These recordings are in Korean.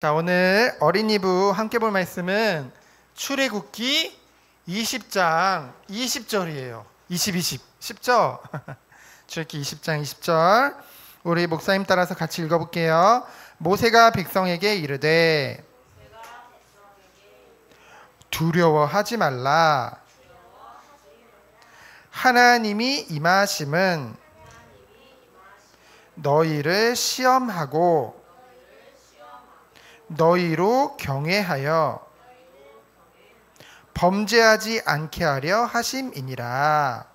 자, 오늘 어린이부 함께 볼 말씀은 출애굽기 20장 20절이에요. 20 쉽죠? 출애굽기 20장 20절 우리 목사님 따라서 같이 읽어볼게요. 모세가 백성에게 이르되 두려워하지 말라. 하나님이 임하심은 너희를 시험하고 너희로 경외하여 범죄하지 않게 하려 하심이니라.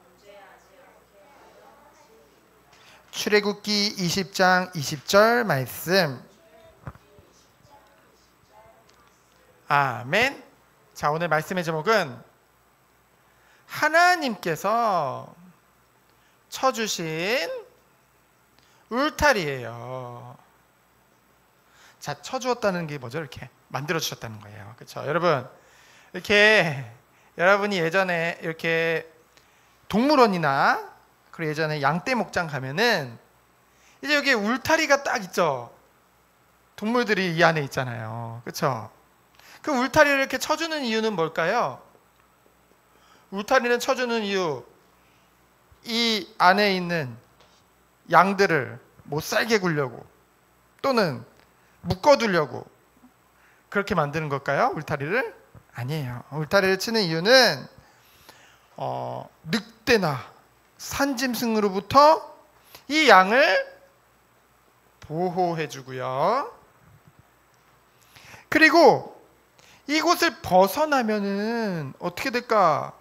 출애굽기 20장 20절 말씀. 아멘. 자, 오늘 말씀의 제목은 하나님께서 쳐주신 울타리예요. 자, 쳐주었다는 게 뭐죠? 이렇게 만들어 주셨다는 거예요. 그렇죠? 여러분, 이렇게 여러분이 예전에 이렇게 동물원이나 그리고 예전에 양떼 목장 가면은 이제 여기 울타리가 딱 있죠. 동물들이 이 안에 있잖아요. 그렇죠? 그 울타리를 이렇게 쳐주는 이유는 뭘까요? 울타리는 쳐주는 이유, 이 안에 있는 양들을 못 살게 굴려고 또는 묶어두려고 그렇게 만드는 걸까요? 울타리를? 아니에요. 울타리를 치는 이유는 늑대나 산짐승으로부터 이 양을 보호해주고요. 그리고 이곳을 벗어나면은 어떻게 될까?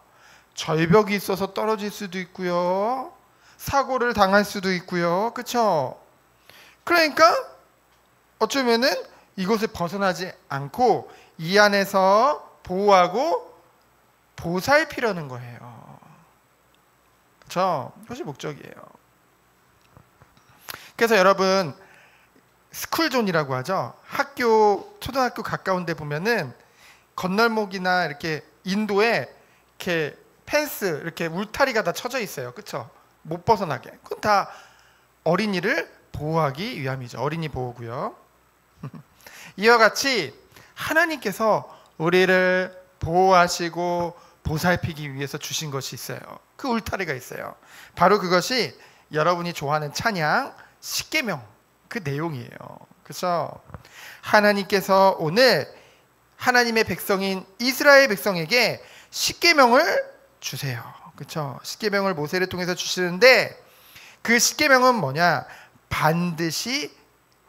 절벽이 있어서 떨어질 수도 있고요. 사고를 당할 수도 있고요. 그렇죠? 그러니까 어쩌면은 이곳을 벗어나지 않고 이 안에서 보호하고 보살피려는 거예요. 그렇죠? 그것이 목적이에요. 그래서 여러분 스쿨존이라고 하죠. 학교, 초등학교 가까운 데 보면은 건널목이나 이렇게 인도에 이렇게 펜스, 이렇게 울타리가 다 쳐져 있어요. 그렇죠? 못 벗어나게. 그건 다 어린이를 보호하기 위함이죠. 어린이 보호고요. 이와 같이 하나님께서 우리를 보호하시고 보살피기 위해서 주신 것이 있어요. 그 울타리가 있어요. 바로 그것이 여러분이 좋아하는 찬양 십계명 그 내용이에요. 그래서 하나님께서 오늘 하나님의 백성인 이스라엘 백성에게 십계명을 주세요. 그렇죠? 십계명을 모세를 통해서 주시는데 그 십계명은 뭐냐? 반드시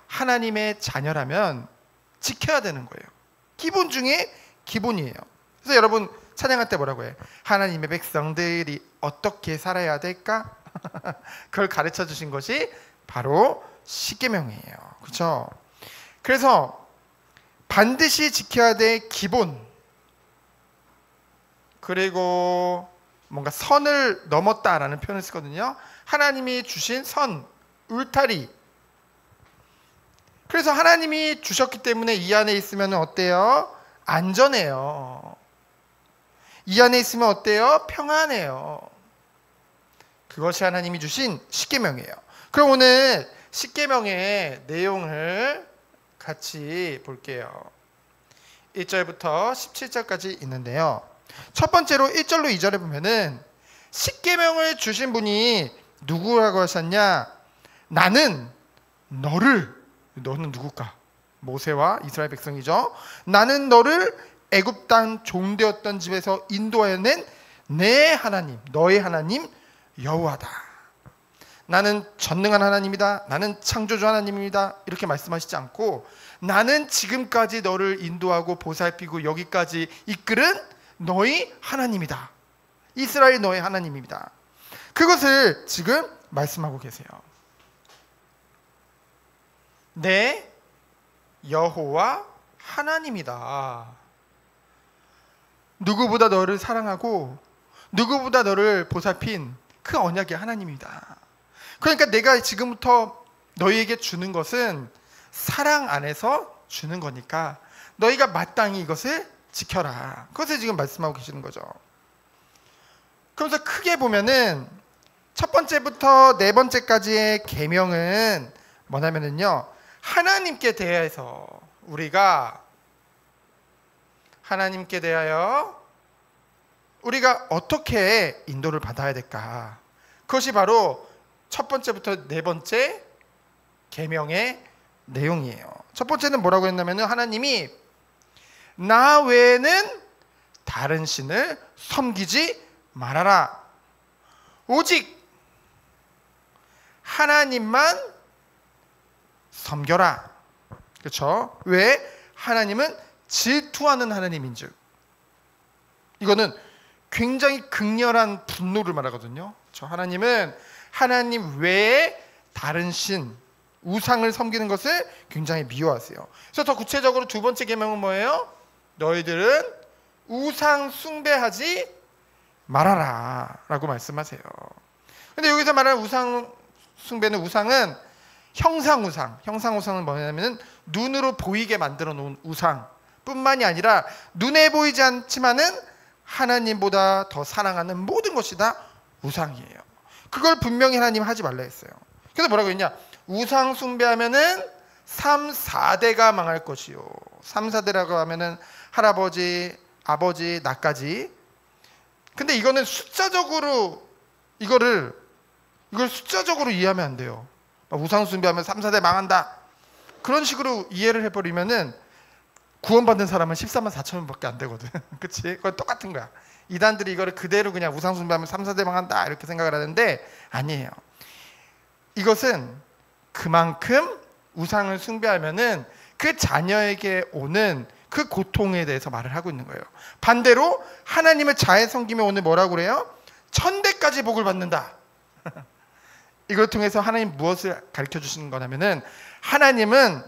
하나님의 자녀라면 지켜야 되는 거예요. 기본 중에 기본이에요. 그래서 여러분 찬양할 때 뭐라고 해요? 하나님의 백성들이 어떻게 살아야 될까? 그걸 가르쳐 주신 것이 바로 십계명이에요. 그렇죠? 그래서 반드시 지켜야 될 기본, 그리고 뭔가 선을 넘었다라는 표현을 쓰거든요. 하나님이 주신 선, 울타리. 그래서 하나님이 주셨기 때문에 이 안에 있으면 어때요? 안전해요. 이 안에 있으면 어때요? 평안해요. 그것이 하나님이 주신 십계명이에요. 그럼 오늘 십계명의 내용을 같이 볼게요. 1절부터 17절까지 있는데요. 첫 번째로 1절로 2절에 보면은 십계명을 주신 분이 누구라고 하셨냐? 나는 너는 누굴까? 모세와 이스라엘 백성이죠. 나는 너를 애굽 땅 종되었던 집에서 인도해낸 내 하나님, 너의 하나님 여호와다. 나는 전능한 하나님이다. 나는 창조주 하나님입니다. 이렇게 말씀하시지 않고 나는 지금까지 너를 인도하고 보살피고 여기까지 이끌은 너희 하나님이다. 이스라엘 너의 하나님입니다. 그것을 지금 말씀하고 계세요. 내 여호와 하나님이다. 누구보다 너를 사랑하고 누구보다 너를 보살핀 그 언약의 하나님이다. 그러니까 내가 지금부터 너희에게 주는 것은 사랑 안에서 주는 거니까 너희가 마땅히 이것을 지켜라. 그것을 지금 말씀하고 계시는 거죠. 그러면서 크게 보면은 첫 번째부터 네 번째까지의 계명은 뭐냐면요, 하나님께 대해서 우리가 하나님께 대하여 우리가 어떻게 인도를 받아야 될까? 그것이 바로 첫 번째부터 네 번째 계명의 내용이에요. 첫 번째는 뭐라고 했냐면 하나님이 나 외에는 다른 신을 섬기지 말아라. 오직 하나님만 섬겨라. 그렇죠? 왜? 하나님은 질투하는 하나님인즉. 이거는 굉장히 극렬한 분노를 말하거든요. 저 하나님은 하나님 외에 다른 신, 우상을 섬기는 것을 굉장히 미워하세요. 그래서 더 구체적으로 두 번째 계명은 뭐예요? 너희들은 우상 숭배하지 말아라 라고 말씀하세요. 근데 여기서 말하는 우상 숭배는, 우상은 형상우상은 뭐냐면 눈으로 보이게 만들어 놓은 우상 뿐만이 아니라 눈에 보이지 않지만은 하나님보다 더 사랑하는 모든 것이 다 우상이에요. 그걸 분명히 하나님 하지 말라 했어요. 그래서 뭐라고 했냐? 우상 숭배하면은 3, 4대가 망할 것이요. 3, 4대라고 하면은 할아버지, 아버지, 나까지. 근데 이거는 숫자적으로 이걸 숫자적으로 이해하면 안 돼요. 우상 숭배하면 3, 4대 망한다. 그런 식으로 이해를 해버리면은 구원받는 사람은 14만 4천 명밖에 안 되거든. 그치? 그건 똑같은 거야. 이단들이 이거를 그대로 그냥 우상 숭배하면 3, 4대 망한다 이렇게 생각을 하는데 아니에요. 이것은 그만큼 우상을 숭배하면은 그 자녀에게 오는 그 고통에 대해서 말을 하고 있는 거예요. 반대로 하나님을 잘 섬기면 오늘 뭐라고 그래요? 1000대까지 복을 받는다. 이걸 통해서 하나님 무엇을 가르쳐 주시는 거냐면은 하나님은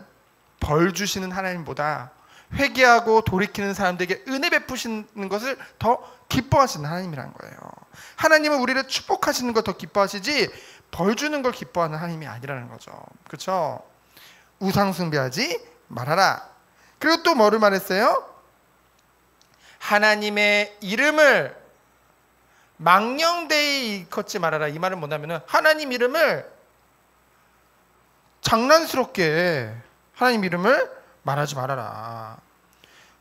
벌 주시는 하나님보다 회개하고 돌이키는 사람들에게 은혜 베푸시는 것을 더 기뻐하시는 하나님이라는 거예요. 하나님은 우리를 축복하시는 걸 더 기뻐하시지 벌 주는 걸 기뻐하는 하나님이 아니라는 거죠. 그렇죠? 우상 숭배하지 말아라. 그리고 또 뭐를 말했어요? 하나님의 이름을 망령되이 일컫지 말아라. 이 말은 뭐냐면은 하나님 이름을 장난스럽게 하나님 이름을 말하지 말아라.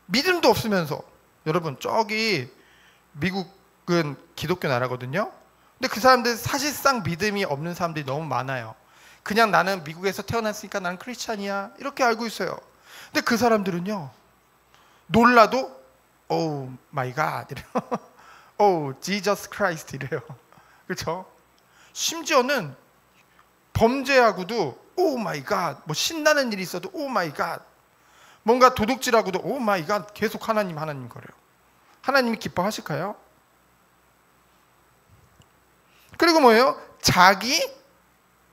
믿음도 없으면서, 여러분 저기 미국은 기독교 나라거든요. 근데 그 사람들 사실상 믿음이 없는 사람들이 너무 많아요. 그냥 나는 미국에서 태어났으니까 나는 크리스찬이야 이렇게 알고 있어요. 근데 그 사람들은요 놀라도 오 마이 갓 이래요. 오 지저스 크라이스트 이래요. 그렇죠? 심지어는 범죄하고도 오 마이 갓, 뭐 신나는 일이 있어도 오 마이 갓, 뭔가 도둑질하고도 오 마이 갓, 계속 하나님 거래요. 하나님이 기뻐하실까요? 그리고 뭐예요? 자기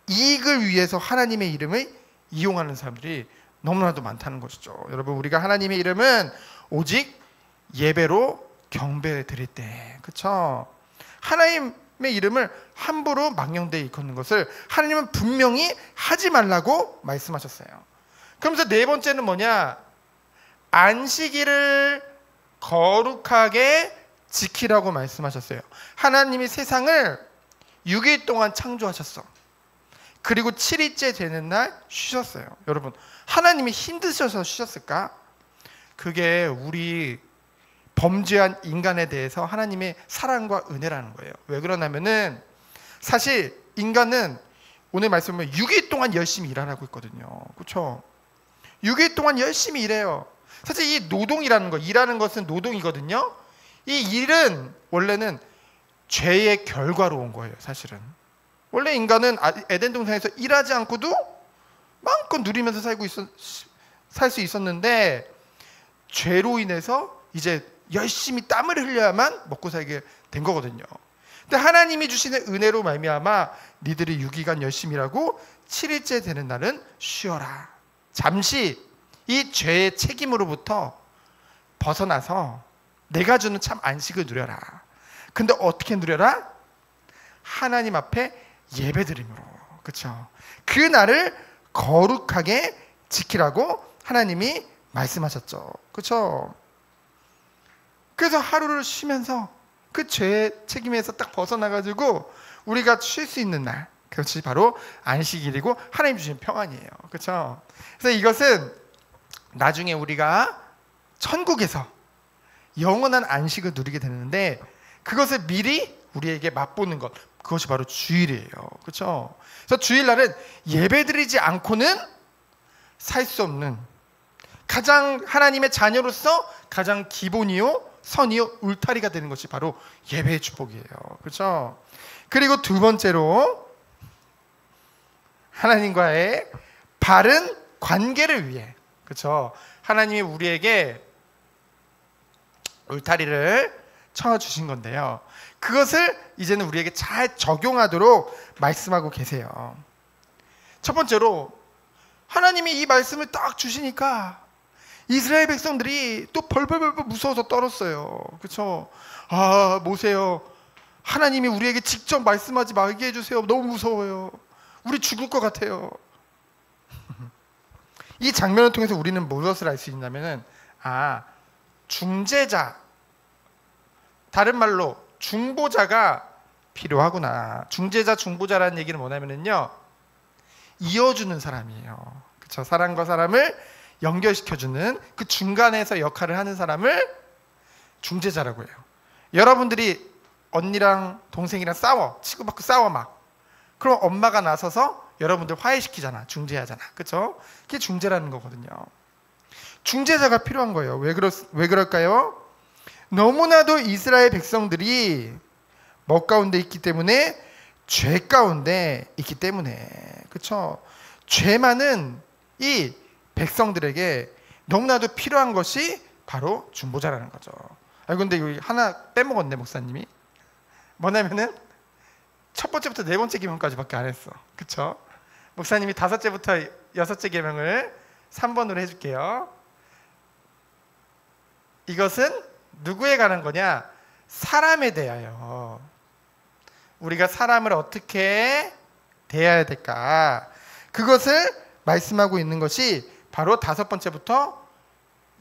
이익을 위해서 하나님의 이름을 이용하는 사람들이 너무나도 많다는 것이죠. 여러분, 우리가 하나님의 이름은 오직 예배로 경배를 드릴 때, 그렇죠? 하나님의 이름을 함부로 망령되이 일컫는 것을 하나님은 분명히 하지 말라고 말씀하셨어요. 그러면서 네 번째는 뭐냐? 안식일을 거룩하게 지키라고 말씀하셨어요. 하나님이 세상을 6일 동안 창조하셨어. 그리고 7일째 되는 날 쉬셨어요. 여러분, 하나님이 힘드셔서 쉬셨을까? 그게 우리 범죄한 인간에 대해서 하나님의 사랑과 은혜라는 거예요. 왜 그러냐면은 사실 인간은 오늘 말씀을 6일 동안 열심히 일하라고 했거든요. 그렇죠? 6일 동안 열심히 일해요. 사실 이 노동이라는 거, 일하는 것은 노동이거든요. 이 일은 원래는 죄의 결과로 온 거예요. 사실은 원래 인간은 에덴 동산에서 일하지 않고도 마음껏 누리면서 살 수 있었는데 죄로 인해서 이제 열심히 땀을 흘려야만 먹고 살게 된 거거든요. 근데 하나님이 주시는 은혜로 말미암아 니들이 6일간 열심히 일하고 7일째 되는 날은 쉬어라. 잠시 이 죄의 책임으로부터 벗어나서 내가 주는 참 안식을 누려라. 근데 어떻게 누려라? 하나님 앞에 예배드림으로. 그렇죠? 그 날을 거룩하게 지키라고 하나님이 말씀하셨죠. 그렇죠? 그래서 하루를 쉬면서 그 죄의 책임에서 딱 벗어나가지고 우리가 쉴 수 있는 날, 그것이 바로 안식일이고 하나님 주신 평안이에요. 그렇죠? 그래서 이것은 나중에 우리가 천국에서 영원한 안식을 누리게 되는데 그것을 미리 우리에게 맛보는 것, 그것이 바로 주일이에요. 그렇죠? 그래서 주일날은 예배드리지 않고는 살 수 없는, 가장 하나님의 자녀로서 가장 기본이요 선이요 울타리가 되는 것이 바로 예배의 축복이에요. 그렇죠? 그리고 두 번째로 하나님과의 바른 관계를 위해, 그렇죠? 하나님이 우리에게 울타리를 쳐주신 건데요. 그것을 이제는 우리에게 잘 적용하도록 말씀하고 계세요. 첫 번째로 하나님이 이 말씀을 딱 주시니까 이스라엘 백성들이 또 벌벌벌 무서워서 떨었어요. 그렇죠? 아, 모세요, 하나님이 우리에게 직접 말씀하지 말게 해주세요. 너무 무서워요. 우리 죽을 것 같아요. 이 장면을 통해서 우리는 무엇을 알 수 있냐면은, 중재자, 다른 말로 중보자가 필요하구나. 중재자, 중보자라는 얘기는 뭐냐면요, 이어주는 사람이에요. 그렇죠? 사람과 사람을 연결시켜주는 그 중간에서 역할을 하는 사람을 중재자라고 해요. 여러분들이 언니랑 동생이랑 싸워, 치고받고 싸워 막. 그럼 엄마가 나서서 여러분들 화해시키잖아. 중재하잖아. 그렇죠? 그게 중재라는 거거든요. 중재자가 필요한 거예요. 왜 그럴까요? 너무나도 이스라엘 백성들이 뭐 가운데 있기 때문에, 죄 가운데 있기 때문에. 그렇죠? 죄 많은 이 백성들에게 너무나도 필요한 것이 바로 중보자라는 거죠. 근데 여기 하나 빼먹었네, 목사님이. 뭐냐면은 첫 번째부터 네 번째 계명까지밖에 안 했어. 그렇죠? 목사님이 5제부터 6째 계명을 3번으로 해줄게요. 이것은 누구에 관한 거냐? 사람에 대하여. 우리가 사람을 어떻게 대해야 될까? 그것을 말씀하고 있는 것이 바로 5번째부터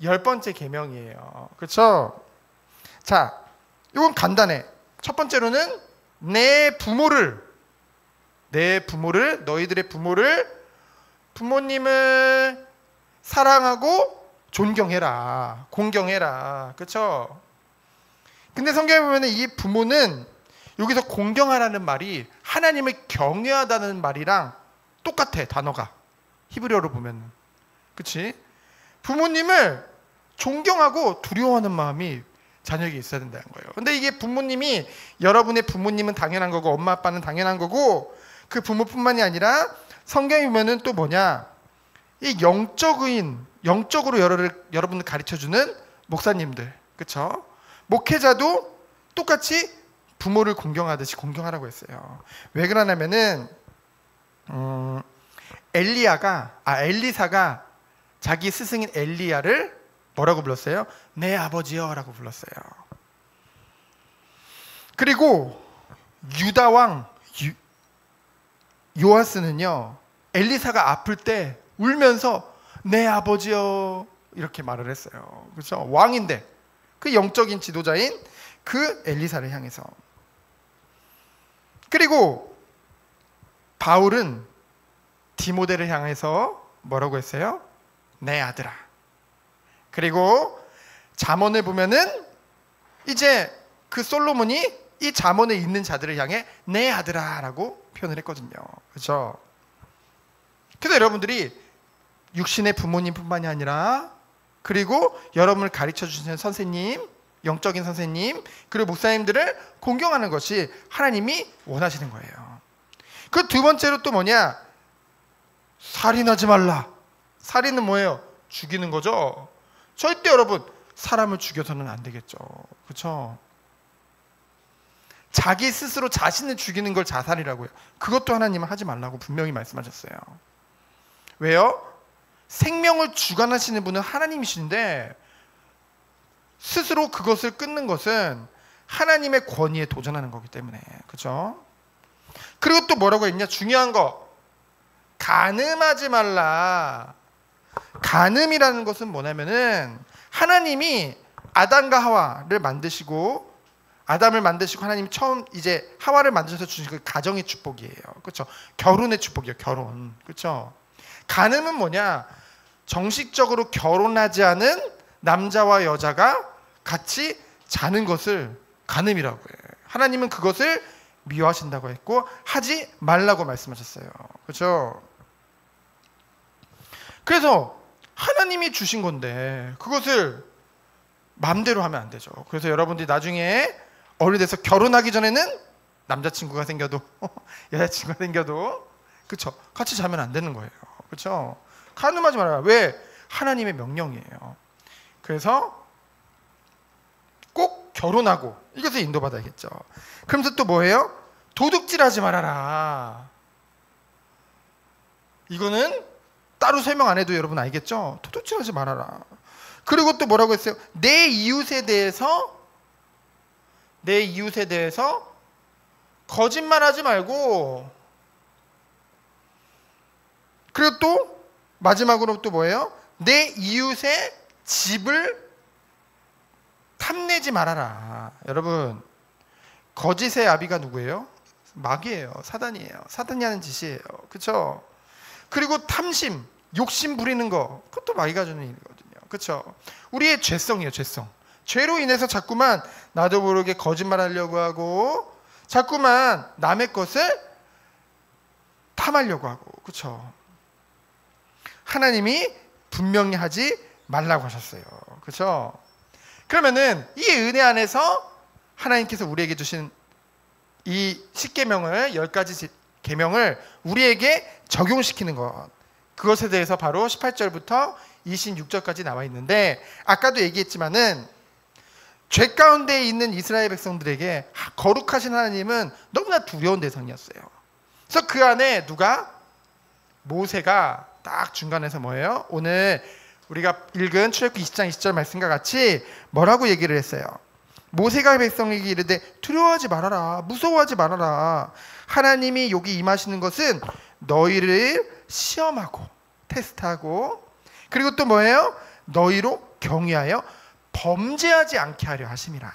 10번째 계명이에요. 그렇죠? 자, 이건 간단해. 첫 번째로는 내 부모를, 너희들의 부모를, 부모님을 사랑하고 존경해라, 공경해라. 그렇죠? 근데 성경에 보면 이 부모는 여기서 공경하라는 말이 하나님을 경외하다는 말이랑 똑같아, 단어가. 히브리어로 보면. 그렇지? 부모님을 존경하고 두려워하는 마음이 자녀에게 있어야 된다는 거예요. 근데 이게 부모님이, 여러분의 부모님은 당연한 거고 엄마 아빠는 당연한 거고, 그 부모뿐만이 아니라 성경에 보면은 또 뭐냐, 이 영적으로 여러분을 가르쳐주는 목사님들, 그렇죠? 목회자도 똑같이 부모를 공경하듯이 공경하라고 했어요. 왜 그러냐면은 엘리사가 자기 스승인 엘리야를 뭐라고 불렀어요? 내 아버지여 라고 불렀어요. 그리고 유다 왕 요아스는요, 엘리사가 아플 때 울면서 내 아버지여 이렇게 말을 했어요. 그렇죠? 왕인데, 그 영적인 지도자인 그 엘리사를 향해서. 그리고 바울은 디모데를 향해서 뭐라고 했어요? 내 아들아. 그리고 잠언을 보면은 이제 그 솔로몬이 이 잠언에 있는 자들을 향해 내 아들아 라고 표현을 했거든요. 그렇죠? 그래서 여러분들이 육신의 부모님뿐만이 아니라, 그리고 여러분을 가르쳐 주시는 선생님, 영적인 선생님, 그리고 목사님들을 공경하는 것이 하나님이 원하시는 거예요. 그 두 번째로 또 뭐냐? 살인하지 말라. 살인은 뭐예요? 죽이는 거죠. 절대 여러분 사람을 죽여서는 안 되겠죠. 그렇죠? 자기 스스로 자신을 죽이는 걸 자살이라고 해요. 그것도 하나님은 하지 말라고 분명히 말씀하셨어요. 왜요? 생명을 주관하시는 분은 하나님이신데 스스로 그것을 끊는 것은 하나님의 권위에 도전하는 거기 때문에. 그렇죠? 그리고 또 뭐라고 했냐? 중요한 거, 간음하지 말라. 간음이라는 것은 뭐냐면은 하나님이 아담과 하와를 만드시고, 아담을 만드시고 하나님이 처음 이제 하와를 만드셔서 주신 그 가정의 축복이에요. 그렇죠? 결혼의 축복이에요. 결혼. 그렇죠? 간음은 뭐냐? 정식적으로 결혼하지 않은 남자와 여자가 같이 자는 것을 간음이라고 해요. 하나님은 그것을 미워하신다고 했고 하지 말라고 말씀하셨어요. 그렇죠? 그래서 하나님이 주신 건데 그것을 마음대로 하면 안 되죠. 그래서 여러분들이 나중에 어른이 돼서 결혼하기 전에는 남자친구가 생겨도 여자친구가 생겨도 그렇죠? 같이 자면 안 되는 거예요. 그렇죠? 간음하지 말아요. 왜? 하나님의 명령이에요. 그래서 꼭 결혼하고 이것을 인도받아야겠죠. 그러면서 또 뭐예요? 도둑질하지 말아라. 이거는 따로 설명 안 해도 여러분 알겠죠? 도둑질하지 말아라. 그리고 또 뭐라고 했어요? 내 이웃에 대해서 거짓말하지 말고. 그리고 또 마지막으로 또 뭐예요? 내 이웃의 집을 탐내지 말아라. 여러분, 거짓의 아비가 누구예요? 마귀예요. 사단이에요. 사단이 하는 짓이에요. 그렇죠? 그리고 탐심, 욕심 부리는 거, 그것도 마귀가 주는 일이거든요. 그렇죠? 우리의 죄성이에요. 죄성. 죄로 인해서 자꾸만 나도 모르게 거짓말하려고 하고 자꾸만 남의 것을 탐하려고 하고. 그렇죠? 하나님이 분명히 하지 말라고 하셨어요. 그렇죠? 그러면은 이 은혜 안에서 하나님께서 우리에게 주신 이 10계명을 10가지 계명을 우리에게 적용시키는 것, 그것에 대해서 바로 18절부터 26절까지 나와 있는데, 아까도 얘기했지만은 죄 가운데 있는 이스라엘 백성들에게 거룩하신 하나님은 너무나 두려운 대상이었어요. 그래서 그 안에 누가? 모세가 딱 중간에서 뭐예요? 오늘 우리가 읽은 출애굽기 20장 20절 말씀과 같이 뭐라고 얘기를 했어요? 모세가 백성에게 이르되 두려워하지 말아라, 무서워하지 말아라. 하나님이 여기 임하시는 것은 너희를 시험하고 테스트하고, 그리고 또 뭐예요? 너희로 경외하여 범죄하지 않게 하려 하심이라.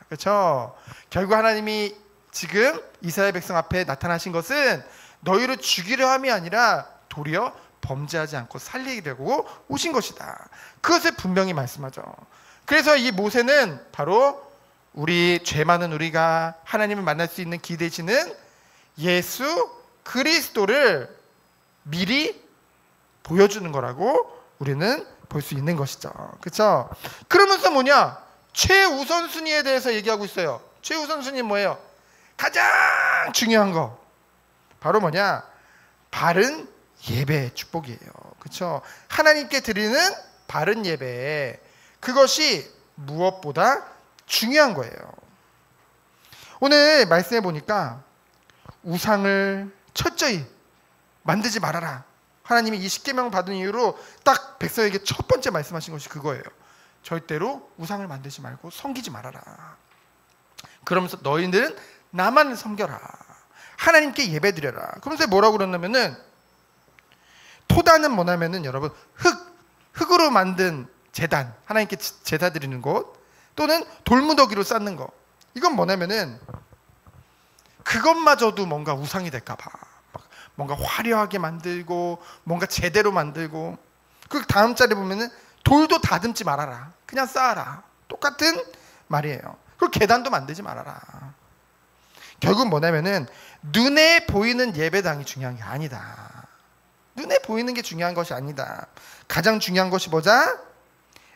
그렇죠? 결국 하나님이 지금 이스라엘 백성 앞에 나타나신 것은 너희를 죽이려 함이 아니라 도리어 범죄하지 않고 살리려고 오신 것이다. 그것을 분명히 말씀하죠. 그래서 이 모세는 바로 우리 죄 많은 우리가 하나님을 만날 수 있는 길 되시는 예수 그리스도를 미리 보여주는 거라고 우리는 볼 수 있는 것이죠. 그렇죠? 그러면서 뭐냐? 최우선순위에 대해서 얘기하고 있어요. 최우선순위 뭐예요? 가장 중요한 거 바로 뭐냐? 바른 예배의 축복이에요. 그렇죠? 하나님께 드리는 바른 예배, 그것이 무엇보다 중요한 거예요. 오늘 말씀해 보니까 우상을 철저히 만들지 말아라. 하나님이 이 10계명 받은 이후로 딱 백성에게 첫 번째 말씀하신 것이 그거예요. 절대로 우상을 만들지 말고 섬기지 말아라. 그러면서 너희들은 나만 섬겨라. 하나님께 예배드려라. 그러면서 뭐라고 그러냐면은, 토단은 뭐냐면은 여러분 흙으로 만든 제단, 하나님께 제사 드리는 곳, 또는 돌무더기로 쌓는 거. 이건 뭐냐면은 그것마저도 뭔가 우상이 될까봐 뭔가 화려하게 만들고 뭔가 제대로 만들고, 그 다음 절에 보면은 돌도 다듬지 말아라. 그냥 쌓아라. 똑같은 말이에요. 그리고 계단도 만들지 말아라. 결국 뭐냐면은 눈에 보이는 예배당이 중요한 게 아니다. 눈에 보이는 게 중요한 것이 아니다. 가장 중요한 것이 뭐자?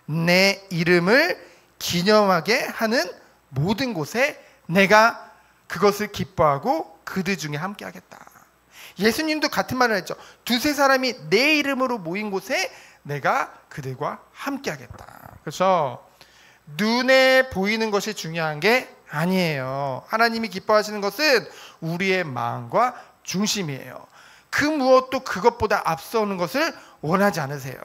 내 이름을 기념하게 하는 모든 곳에 내가 그것을 기뻐하고 그들 중에 함께 하겠다. 예수님도 같은 말을 했죠. 두세 사람이 내 이름으로 모인 곳에 내가 그들과 함께 하겠다. 그래서 눈에 보이는 것이 중요한 게 아니에요. 하나님이 기뻐하시는 것은 우리의 마음과 중심이에요. 그 무엇도 그것보다 앞서는 것을 원하지 않으세요.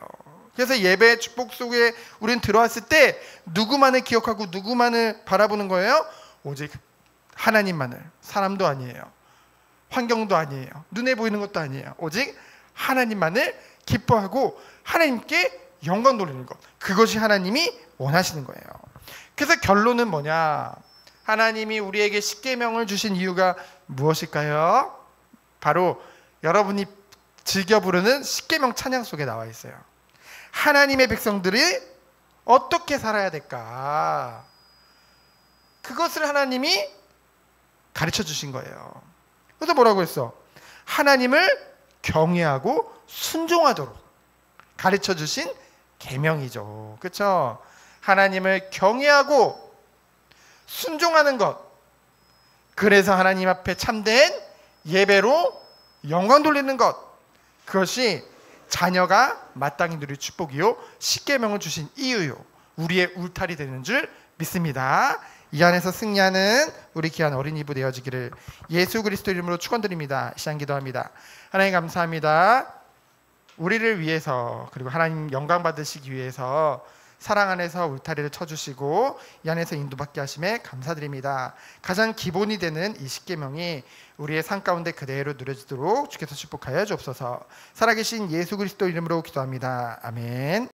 그래서 예배의 축복 속에 우리는 들어왔을 때 누구만을 기억하고 누구만을 바라보는 거예요? 오직 하나님만을. 사람도 아니에요. 환경도 아니에요. 눈에 보이는 것도 아니에요. 오직 하나님만을 기뻐하고 하나님께 영광 돌리는 것. 그것이 하나님이 원하시는 거예요. 그래서 결론은 뭐냐? 하나님이 우리에게 10계명을 주신 이유가 무엇일까요? 바로 여러분이 즐겨 부르는 10계명 찬양 속에 나와 있어요. 하나님의 백성들이 어떻게 살아야 될까? 그것을 하나님이 가르쳐 주신 거예요. 그래서 뭐라고 했어? 하나님을 경외하고 순종하도록 가르쳐 주신 계명이죠. 그렇죠? 하나님을 경외하고 순종하는 것. 그래서 하나님 앞에 참된 예배로 영광 돌리는 것. 그것이 자녀가 마땅히 누릴 축복이요 십계명을 주신 이유요 우리의 울타리 되는 줄 믿습니다. 이 안에서 승리하는 우리 귀한 어린이부 되어지기를 예수 그리스도 이름으로 축원드립니다. 시간 기도합니다. 하나님 감사합니다. 우리를 위해서 그리고 하나님 영광 받으시기 위해서 사랑 안에서 울타리를 쳐주시고 이 안에서 인도받게 하심에 감사드립니다. 가장 기본이 되는 이 십계명이 우리의 삶 가운데 그대로 누려지도록 주께서 축복하여 주옵소서. 살아계신 예수 그리스도 이름으로 기도합니다. 아멘.